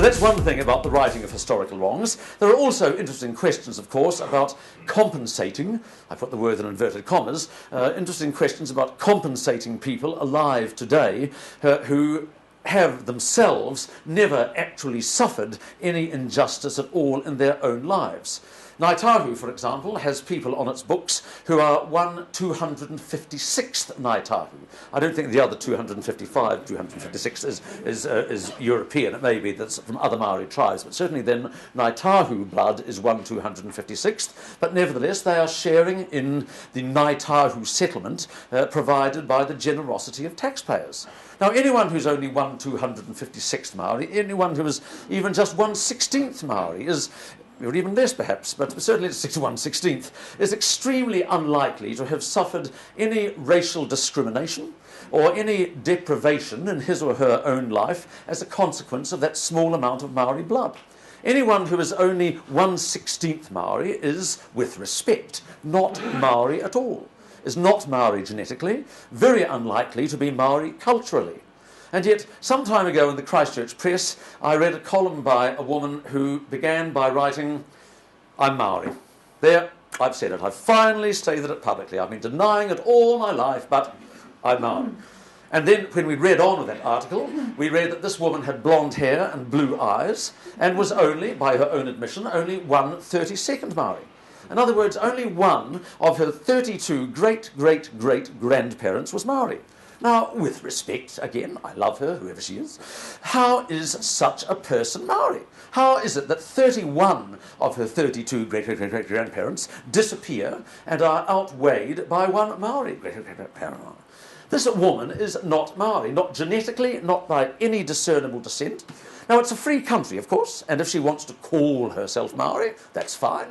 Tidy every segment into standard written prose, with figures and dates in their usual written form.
that's one thing about the righting of historical wrongs. There are also interesting questions, of course, about compensating, I put the word in inverted commas, interesting questions about compensating people alive today who have themselves never actually suffered any injustice at all in their own lives. Ngāi for example, has people on its books who are 256th Ngāi. I don't think the other 255, 256 is European. It may be that's from other Maori tribes, but certainly then Ngāi blood is 256th. But nevertheless, they are sharing in the Ngāi settlement provided by the generosity of taxpayers. Now, anyone who's only 256th Maori, anyone who is even just 1/16th Maori is, or even less perhaps, but certainly 1/16th, is extremely unlikely to have suffered any racial discrimination or any deprivation in his or her own life as a consequence of that small amount of Maori blood. Anyone who is only 1/16th Maori is, with respect, not Maori at all, is not Maori genetically, very unlikely to be Maori culturally. And yet, some time ago in the Christchurch Press, I read a column by a woman who began by writing, "I'm Maori. There, I've said it. I've finally stated it publicly. I've been denying it all my life, but I'm Maori." And then, when we read on with that article, we read that this woman had blonde hair and blue eyes, and was only, by her own admission, only 1/32nd Maori. In other words, only one of her 32 great-great-great-grandparents was Maori. Now, with respect, again, I love her, whoever she is, how is such a person Maori? How is it that 31 of her 32 great-great-great-grandparents disappear and are outweighed by one Maori great-great-great-grandparent? This woman is not Maori, not genetically, not by any discernible descent. Now, it's a free country, of course, and if she wants to call herself Maori, that's fine.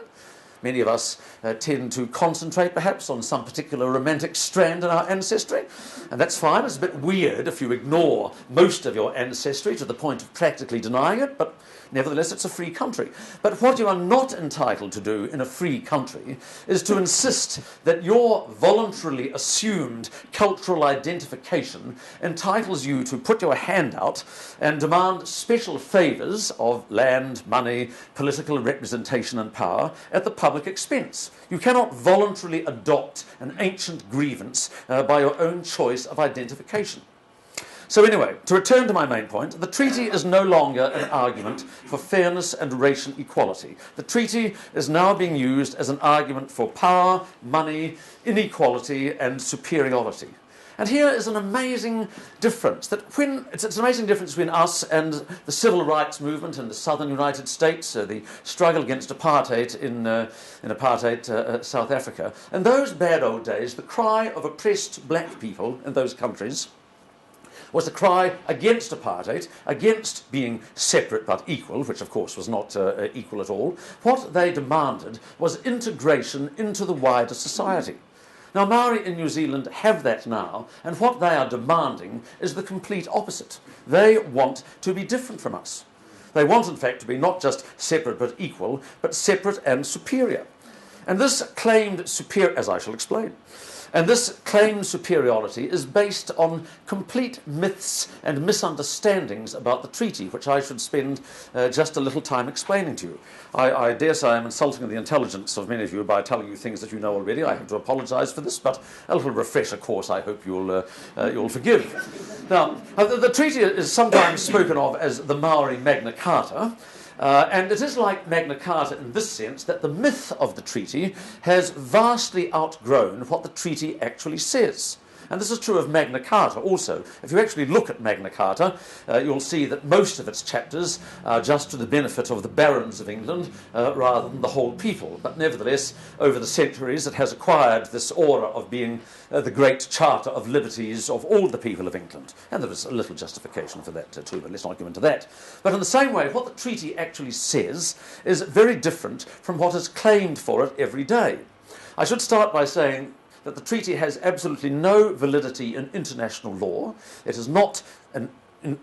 Many of us tend to concentrate, perhaps, on some particular romantic strand in our ancestry, and that's fine. It's a bit weird if you ignore most of your ancestry to the point of practically denying it, but nevertheless, it's a free country. But what you are not entitled to do in a free country is to insist that your voluntarily assumed cultural identification entitles you to put your hand out and demand special favours of land, money, political representation and power at the public expense. You cannot voluntarily adopt an ancient grievance by your own choice of identification. So anyway, to return to my main point, the treaty is no longer an argument for fairness and racial equality. The treaty is now being used as an argument for power, money, inequality and superiority. And here is an amazing difference. It's an amazing difference between us and the civil rights movement in the southern United States, the struggle against apartheid in apartheid South Africa. In those bad old days, the cry of oppressed black people in those countries was the cry against apartheid, against being separate but equal, which of course was not equal at all. What they demanded was integration into the wider society. Now, Maori in New Zealand have that now, and what they are demanding is the complete opposite. They want to be different from us. They want, in fact, to be not just separate but equal, but separate and superior. And this claimed superior, as I shall explain, and this claimed superiority is based on complete myths and misunderstandings about the treaty, which I should spend just a little time explaining to you. I dare say I'm insulting the intelligence of many of you by telling you things that you know already. I have to apologise for this, but a little refresher course I hope you'll forgive. Now, the treaty is sometimes spoken of as the Maori Magna Carta. And it is like Magna Carta in this sense that the myth of the treaty has vastly outgrown what the treaty actually says. And this is true of Magna Carta also. If you actually look at Magna Carta, you'll see that most of its chapters are just to the benefit of the barons of England rather than the whole people. But nevertheless, over the centuries, it has acquired this aura of being the great charter of liberties of all the people of England. And there is a little justification for that too, but let's not go into that. But in the same way, what the treaty actually says is very different from what is claimed for it every day. I should start by saying that the treaty has absolutely no validity in international law. It is not an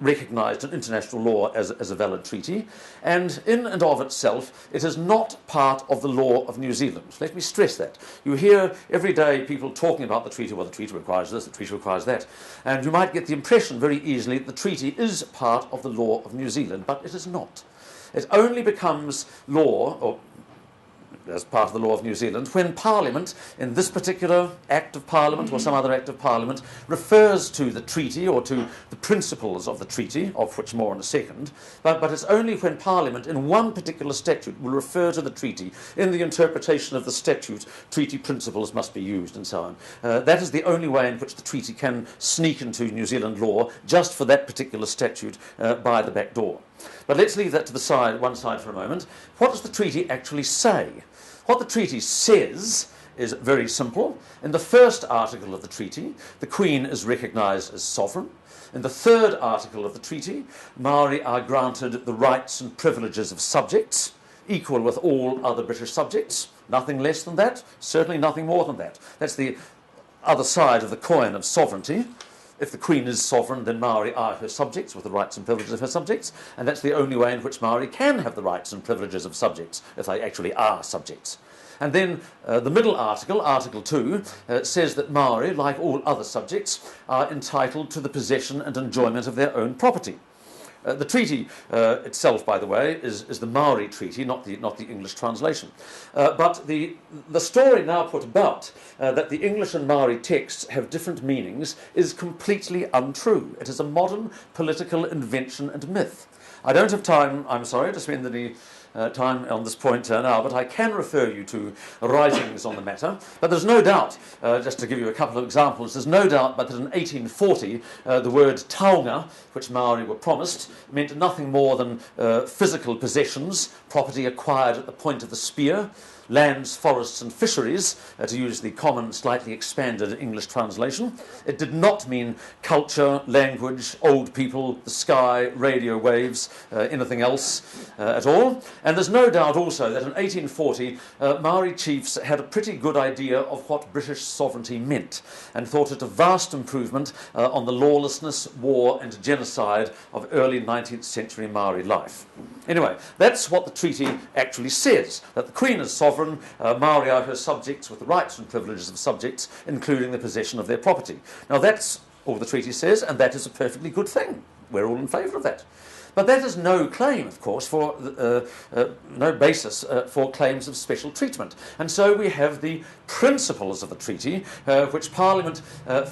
recognised in international law as a valid treaty, and in and of itself, it is not part of the law of New Zealand. Let me stress that. You hear every day people talking about the treaty, well, the treaty requires this, the treaty requires that, and you might get the impression very easily that the treaty is part of the law of New Zealand, but it is not. It only becomes law, or as part of the law of New Zealand, when Parliament, in this particular Act of Parliament or some other Act of Parliament, refers to the treaty or to the principles of the treaty, of which more in a second, but it's only when Parliament, in one particular statute, will refer to the treaty. In the interpretation of the statute, treaty principles must be used, and so on. That is the only way in which the treaty can sneak into New Zealand law, just for that particular statute, by the back door. But let's leave that to the side, one side for a moment. What does the treaty actually say? What the treaty says is very simple. In the first article of the treaty, the Queen is recognised as sovereign. In the third article of the treaty, Maori are granted the rights and privileges of subjects, equal with all other British subjects. Nothing less than that, certainly nothing more than that. That's the other side of the coin of sovereignty. If the Queen is sovereign, then Maori are her subjects with the rights and privileges of her subjects, and that's the only way in which Maori can have the rights and privileges of subjects, if they actually are subjects. And then the middle article, Article 2, says that Maori, like all other subjects, are entitled to the possession and enjoyment of their own property. The treaty itself, by the way, is the Maori treaty, not the English translation. But the story now put about that the English and Maori texts have different meanings is completely untrue. It is a modern political invention and myth. I don't have time, I'm sorry, to spend any time on this point now, but I can refer you to writings on the matter. But there's no doubt, just to give you a couple of examples, there's no doubt but that in 1840 the word taonga, which Maori were promised, meant nothing more than physical possessions, property acquired at the point of the spear, lands, forests and fisheries, to use the common, slightly expanded English translation. It did not mean culture, language, old people, the sky, radio waves, anything else at all. And there's no doubt also that in 1840 Maori chiefs had a pretty good idea of what British sovereignty meant and thought it a vast improvement on the lawlessness, war and genocide of early 19th century Maori life. Anyway, that's what the treaty actually says, that the Queen is sovereign, Maori are her subjects with the rights and privileges of subjects, including the possession of their property. Now that's all the treaty says, and that is a perfectly good thing. We're all in favour of that. But that is no claim, of course, for no basis for claims of special treatment. And so we have the principles of the treaty, which Parliament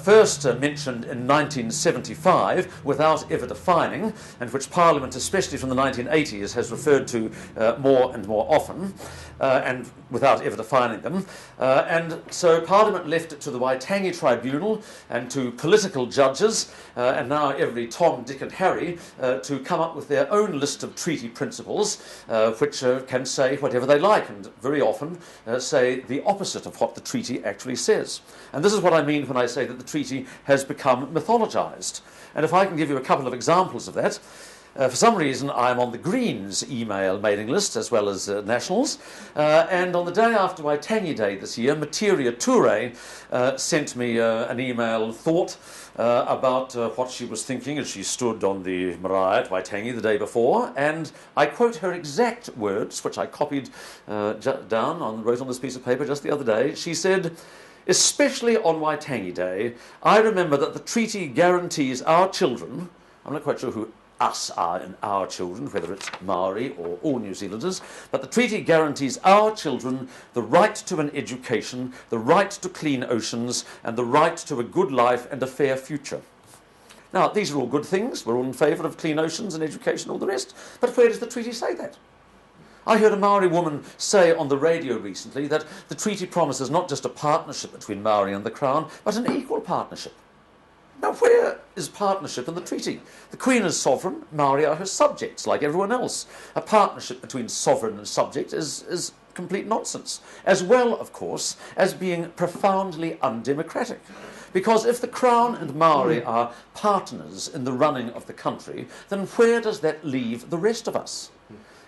first mentioned in 1975 without ever defining, and which Parliament, especially from the 1980s, has referred to more and more often, and without ever defining them. And so Parliament left it to the Waitangi Tribunal and to political judges, and now every Tom, Dick and Harry, to come up with their own list of treaty principles, which can say whatever they like, and very often say the opposite of what the treaty actually says. And this is what I mean when I say that the treaty has become mythologized. And if I can give you a couple of examples of that. For some reason, I'm on the Greens email mailing list as well as Nationals. And on the day after Waitangi Day this year, Materia Ture sent me an email thought about what she was thinking as she stood on the marae at Waitangi the day before. And I quote her exact words, which I copied down, wrote on this piece of paper just the other day. She said, "Especially on Waitangi Day, I remember that the treaty guarantees our children," I'm not quite sure who us are in our children, whether it's Maori or all New Zealanders, but the treaty guarantees our children the right to an education, the right to clean oceans, and the right to a good life and a fair future. Now, these are all good things. We're all in favour of clean oceans and education and all the rest. But where does the treaty say that? I heard a Maori woman say on the radio recently that the treaty promises not just a partnership between Maori and the Crown, but an equal partnership. Now, where is partnership in the treaty? The Queen is sovereign, Maori are her subjects, like everyone else. A partnership between sovereign and subject is complete nonsense, as well, of course, as being profoundly undemocratic. Because if the Crown and Maori are partners in the running of the country, then where does that leave the rest of us?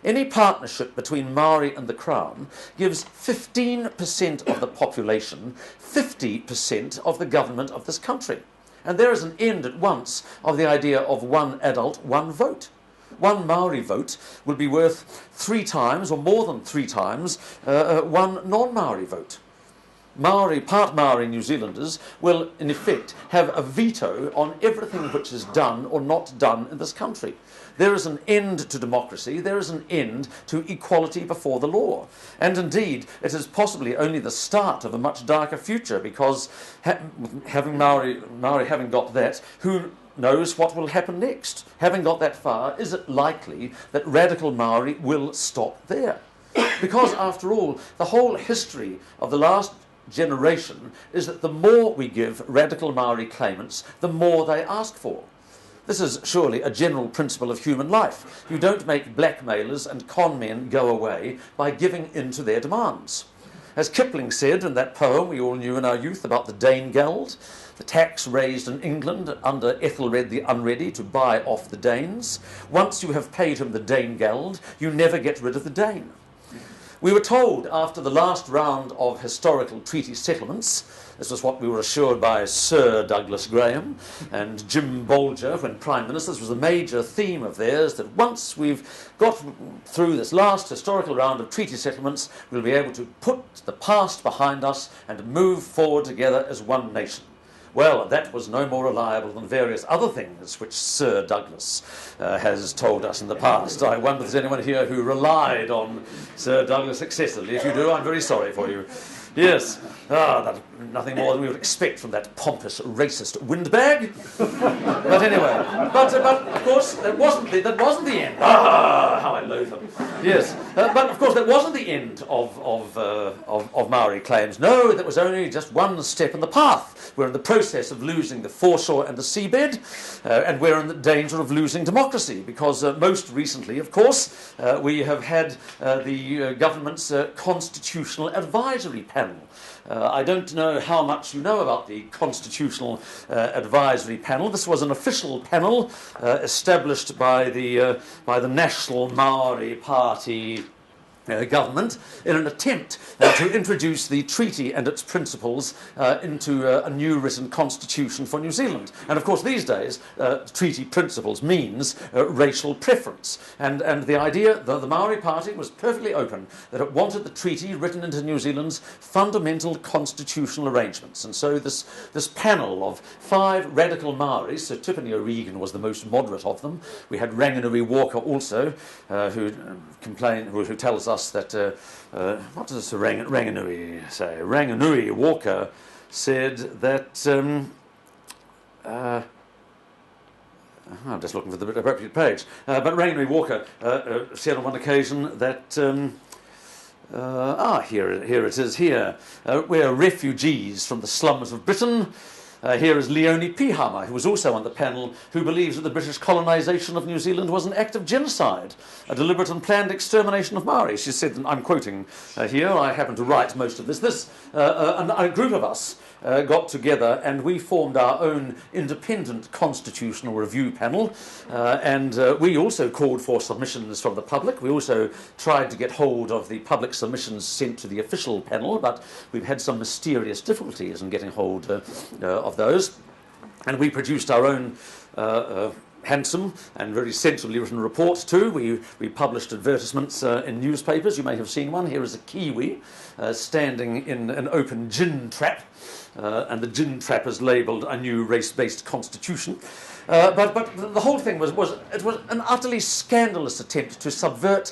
Any partnership between Maori and the Crown gives 15% of the population 50% of the government of this country. And there is an end at once of the idea of one adult, one vote. One Maori vote will be worth 3 times, or more than 3 times, one non-Maori vote. Part Maori New Zealanders will, in effect, have a veto on everything which is done or not done in this country. There is an end to democracy, there is an end to equality before the law. And indeed, it is possibly only the start of a much darker future, because having Maori having got that, who knows what will happen next? Having got that far, is it likely that radical Maori will stop there? Because, after all, the whole history of the last generation is that the more we give radical Maori claimants, the more they ask for. This is surely a general principle of human life. You don't make blackmailers and con men go away by giving in to their demands. As Kipling said in that poem we all knew in our youth about the Danegeld, the tax raised in England under Ethelred the Unready to buy off the Danes. Once you have paid him the Danegeld, you never get rid of the Dane. We were told after the last round of historical treaty settlements, this was what we were assured by Sir Douglas Graham and Jim Bolger when Prime Minister, this was a major theme of theirs, that once we've got through this last historical round of treaty settlements, we'll be able to put the past behind us and move forward together as one nation. Well, that was no more reliable than various other things which Sir Douglas has told us in the past. I wonder if there's anyone here who relied on Sir Douglas excessively. If you do, I'm very sorry for you. Yes, nothing more than we would expect from that pompous, racist windbag. But anyway, but of course that wasn't the end. How I loathe them. Yes, but of course that wasn't the end of Maori claims. No, that was only just one step in the path. We're in the process of losing the foreshore and the seabed, and we're in the danger of losing democracy, because most recently, of course, we have had the government's constitutional advisory panel. I don't know how much you know about the Constitutional Advisory Panel. This was an official panel established by the National Maori Party government in an attempt to introduce the treaty and its principles into a new written constitution for New Zealand. And of course these days treaty principles means racial preference, and the idea, the Maori Party was perfectly open that it wanted the treaty written into New Zealand's fundamental constitutional arrangements. And so this panel of 5 radical Maoris, so Tiffany O'Regan was the most moderate of them. We had Ranganui Walker also, who tells us that, what does Ranganui say? Ranganui Walker said that, I'm just looking for the appropriate page, but Ranganui Walker said on one occasion that, here it is here, we're refugees from the slums of Britain. Here is Leonie Pihama, who was also on the panel, who believes that the British colonisation of New Zealand was an act of genocide, a deliberate and planned extermination of Maori. She said, and I'm quoting here, I happen to write most of this, a group of us got together and we formed our own independent constitutional review panel, and we also called for submissions from the public. We also tried to get hold of the public submissions sent to the official panel, but we've had some mysterious difficulties in getting hold of those, and we produced our own handsome and very sensibly written report too. We published advertisements in newspapers. You may have seen one. Here is a Kiwi standing in an open gin trap, and the gin trap is labelled a new race-based constitution. But the whole thing was an utterly scandalous attempt to subvert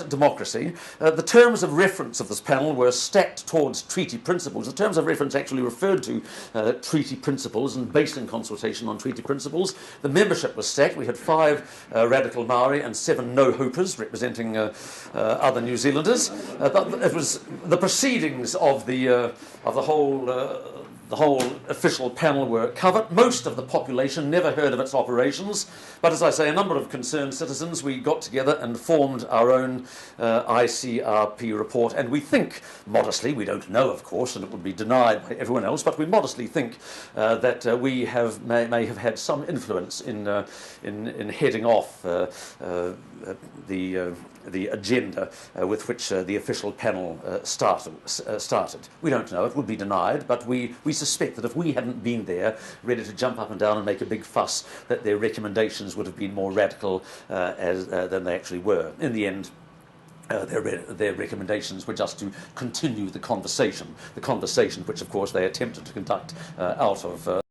democracy. The terms of reference of this panel were stacked towards treaty principles. The terms of reference actually referred to treaty principles and basing consultation on treaty principles. The membership was stacked. We had 5 radical Maori and 7 no-hopers representing other New Zealanders. But it was the proceedings of the whole official panel were covered. Most of the population never heard of its operations, but as I say, a number of concerned citizens, we got together and formed our own ICRP report, and we think, modestly, we don't know of course, and it would be denied by everyone else, but we modestly think that we may have had some influence in heading off the the agenda with which the official panel started. We don't know. It would be denied, but we suspect that if we hadn't been there, ready to jump up and down and make a big fuss, that their recommendations would have been more radical than they actually were. In the end, their recommendations were just to continue the conversation which, of course, they attempted to conduct out of